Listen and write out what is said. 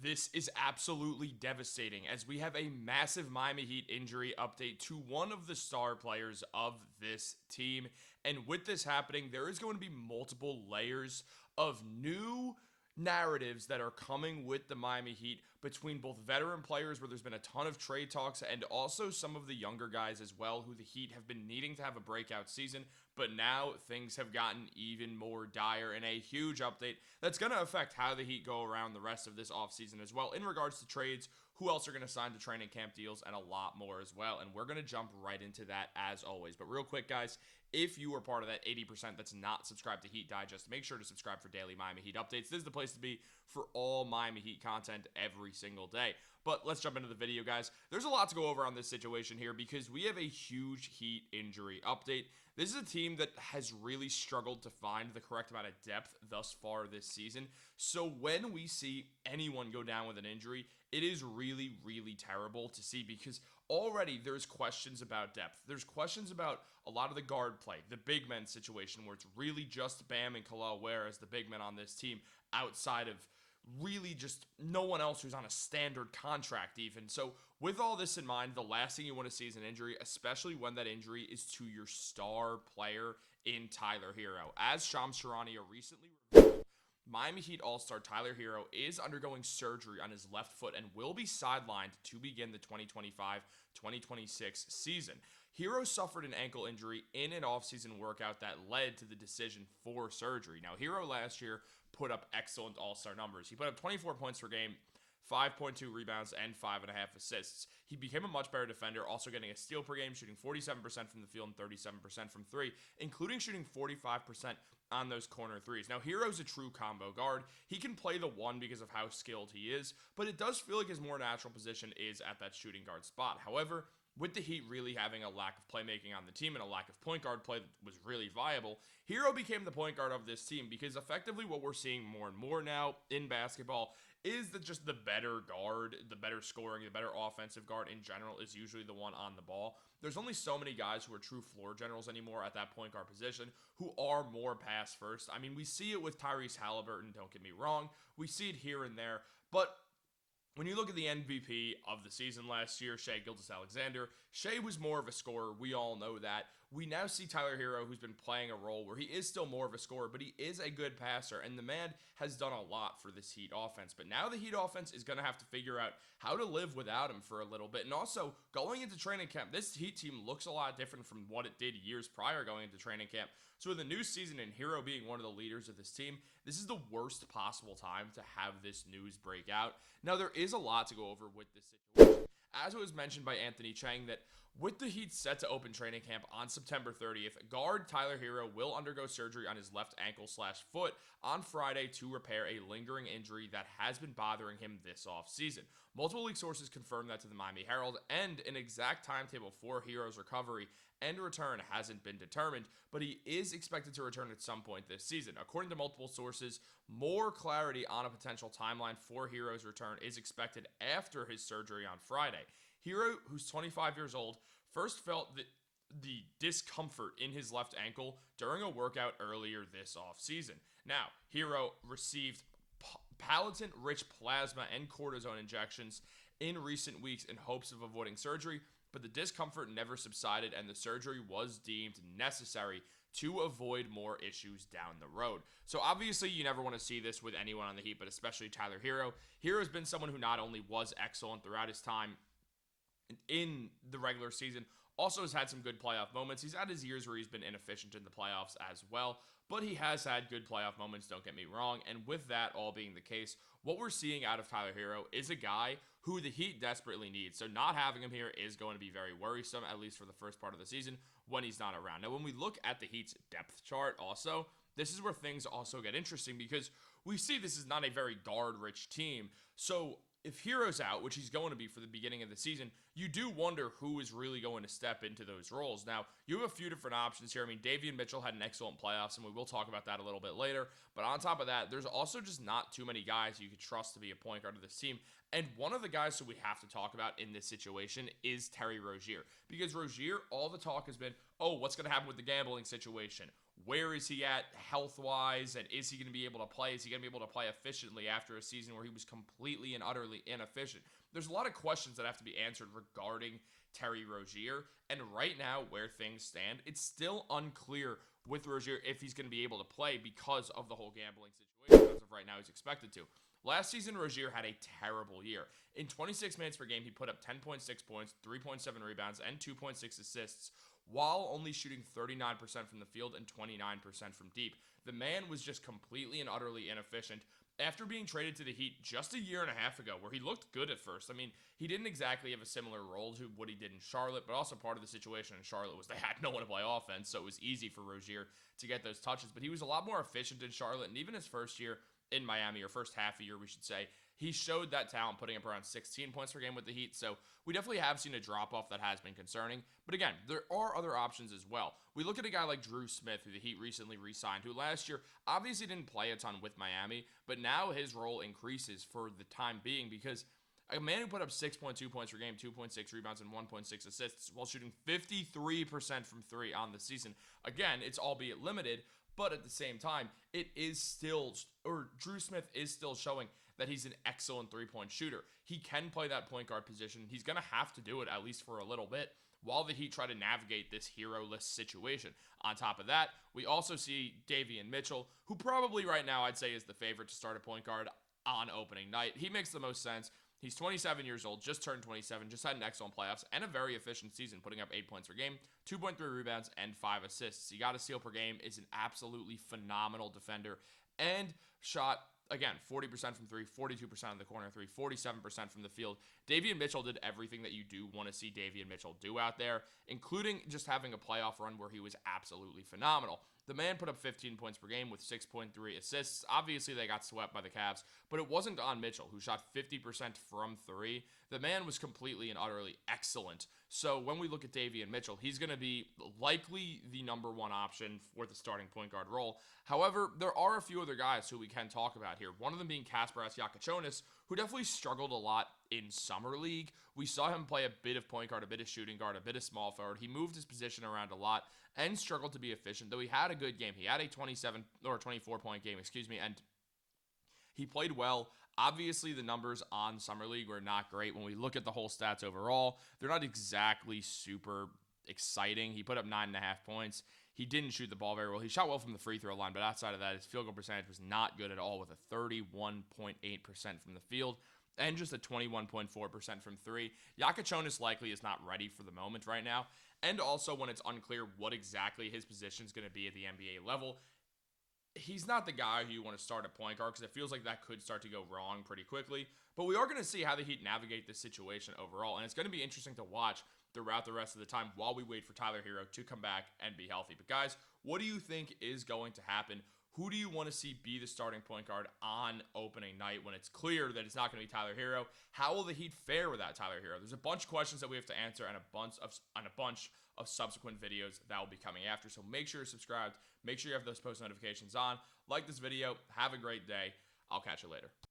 This is absolutely devastating as we have a massive Miami Heat injury update to one of the star players of this team. And with this happening, there is going to be multiple layers of new narratives that are coming with the Miami Heat between both veteran players where there's been a ton of trade talks and also some of the younger guys as well who the Heat have been needing to have a breakout season, but now things have gotten even more dire in a huge update that's going to affect how the Heat go around the rest of this offseason as well in regards to trades, who else are going to sign to training camp deals, and a lot more as well. And we're going to jump right into that as always. But real quick, guys, if you are part of that 80% that's not subscribed to Heat Digest, make sure to subscribe for daily Miami Heat updates. This is the place to be for all Miami Heat content every single day. But let's jump into the video, guys. There's a lot to go over on this situation here because we have a huge Heat injury update. This is a team that has really struggled to find the correct amount of depth thus far this season. So when we see anyone go down with an injury, it is really, really terrible to see because already there's questions about depth. There's questions about a lot of the guard play, the big men situation where it's really just Bam and Khalil Ware as the big men on this team outside of really just no one else who's on a standard contract even. So with all this in mind, the last thing you want to see is an injury, especially when that injury is to your star player in Tyler Hero. As Shams Charania recently revealed, Miami Heat All-Star Tyler Hero is undergoing surgery on his left foot and will be sidelined to begin the 2025-2026 season. Hero suffered an ankle injury in an offseason workout that led to the decision for surgery. Now, Hero last year put up excellent all-star numbers. He put up 24 points per game, 5.2 rebounds, and 5.5 assists. He became a much better defender, also getting a steal per game, shooting 47% from the field and 37% from three, including shooting 45% on those corner threes. Now, Hero's a true combo guard. He can play the one because of how skilled he is, but it does feel like his more natural position is at that shooting guard spot. However, with the Heat really having a lack of playmaking on the team and a lack of point guard play that was really viable, Hero became the point guard of this team because effectively what we're seeing more and more now in basketball is that just the better guard, the better scoring, the better offensive guard in general is usually the one on the ball. There's only so many guys who are true floor generals anymore at that point guard position who are more pass first. I mean, we see it with Tyrese Halliburton, don't get me wrong. We see it here and there, but when you look at the MVP of the season last year, Shai Gilgeous-Alexander, Shai was more of a scorer. We all know that. We now see Tyler Hero, who's been playing a role where he is still more of a scorer, but he is a good passer, and the man has done a lot for this Heat offense. But now the Heat offense is going to have to figure out how to live without him for a little bit. And also, going into training camp, this Heat team looks a lot different from what it did years prior going into training camp. So with a new season and Hero being one of the leaders of this team, this is the worst possible time to have this news break out. Now, there is a lot to go over with this situation. As it was mentioned by Anthony Chang, that with the Heat set to open training camp on September 30th, guard Tyler Hero will undergo surgery on his left ankle/foot on Friday to repair a lingering injury that has been bothering him this offseason. Multiple league sources confirmed that to the Miami Herald, and an exact timetable for Hero's recovery and return hasn't been determined, but he is expected to return at some point this season. According to multiple sources, more clarity on a potential timeline for Hero's return is expected after his surgery on Friday. Hero, who's 25 years old, first felt the discomfort in his left ankle during a workout earlier this offseason. Now, Hero received Palatin-rich plasma and cortisone injections in recent weeks in hopes of avoiding surgery, but the discomfort never subsided and the surgery was deemed necessary to avoid more issues down the road. So obviously you never want to see this with anyone on the Heat, but especially Tyler Hero. Hero's been someone who not only was excellent throughout his time in the regular season, also has had some good playoff moments. He's had his years where he's been inefficient in the playoffs as well, but he has had good playoff moments, don't get me wrong. And with that all being the case, what we're seeing out of Tyler Hero is a guy who the Heat desperately needs. So not having him here is going to be very worrisome, at least for the first part of the season when he's not around. Now, when we look at the Heat's depth chart also, this is where things also get interesting because we see this is not a very guard-rich team. So if Hero's out, which he's going to be for the beginning of the season, you do wonder who is really going to step into those roles. Now, you have a few different options here. I mean, Davion Mitchell had an excellent playoffs, and we will talk about that a little bit later. But on top of that, there's also just not too many guys you could trust to be a point guard of this team. And one of the guys who we have to talk about in this situation is Terry Rozier. Because Rozier, all the talk has been, oh, what's going to happen with the gambling situation? where is he at health-wise, and is he going to be able to play? Is he going to be able to play efficiently after a season where he was completely and utterly inefficient? There's a lot of questions that have to be answered regarding Terry Rozier, and right now, where things stand, it's still unclear with Rozier if he's going to be able to play because of the whole gambling situation. As of right now, he's expected to. Last season, Rozier had a terrible year. In 26 minutes per game, he put up 10.6 points, 3.7 rebounds, and 2.6 assists, while only shooting 39% from the field and 29% from deep. The man was just completely and utterly inefficient after being traded to the Heat just a year and a half ago, where he looked good at first. I mean, he didn't exactly have a similar role to what he did in Charlotte, but also part of the situation in Charlotte was they had no one to play offense, so it was easy for Rozier to get those touches. But he was a lot more efficient in Charlotte, and even his first year in Miami, or first half a year, we should say, he showed that talent, putting up around 16 points per game with the Heat. So we definitely have seen a drop-off that has been concerning. But again, there are other options as well. We look at a guy like Drew Smith, who the Heat recently re-signed, who last year obviously didn't play a ton with Miami, but now his role increases for the time being, because a man who put up 6.2 points per game, 2.6 rebounds, and 1.6 assists while shooting 53% from three on the season. Again, it's albeit limited, but at the same time, Drew Smith is still showing that he's an excellent three-point shooter. He can play that point guard position. He's going to have to do it, at least for a little bit, while the Heat try to navigate this hero-less situation. On top of that, we also see Davion Mitchell, who probably right now I'd say is the favorite to start a point guard on opening night. He makes the most sense. He's 27 years old, just turned 27, just had an excellent playoffs, and a very efficient season, putting up 8 points per game, 2.3 rebounds, and 5 assists. He got a steal per game, is an absolutely phenomenal defender, and shot, again, 40% from three, 42% in the corner three, 47% from the field. Davion Mitchell did everything that you do want to see Davion Mitchell do out there, including just having a playoff run where he was absolutely phenomenal. The man put up 15 points per game with 6.3 assists. Obviously, they got swept by the Cavs, but it wasn't on Mitchell, who shot 50% from three. The man was completely and utterly excellent. So when we look at Davion Mitchell, he's going to be likely the number one option for the starting point guard role. However, there are a few other guys who we can talk about here. One of them being Kasparas Giacochonis, who definitely struggled a lot in Summer League. We saw him play a bit of point guard, a bit of shooting guard, a bit of small forward. He moved his position around a lot and struggled to be efficient, though he had a good game. He had a 24-point game, and he played well. Obviously, the numbers on Summer League were not great. When we look at the whole stats overall, they're not exactly super exciting. He put up 9.5 points. He didn't shoot the ball very well. He shot well from the free throw line, but outside of that, his field goal percentage was not good at all, with a 31.8% from the field and just a 21.4% from three. Giacochonis likely is not ready for the moment right now. And also, when it's unclear what exactly his position is going to be at the NBA level, he's not the guy who you want to start at point guard, because it feels like that could start to go wrong pretty quickly. But we are going to see how the Heat navigate this situation overall, and it's going to be interesting to watch throughout the rest of the time while we wait for Tyler Hero to come back and be healthy. But guys, what do you think is going to happen? Who do you want to see be the starting point guard on opening night when it's clear that it's not going to be Tyler Hero? How will the Heat fare without Tyler Hero? There's a bunch of questions that we have to answer, and a bunch of subsequent videos that will be coming after. So make sure you're subscribed. Make sure you have those post notifications on. Like this video. Have a great day. I'll catch you later.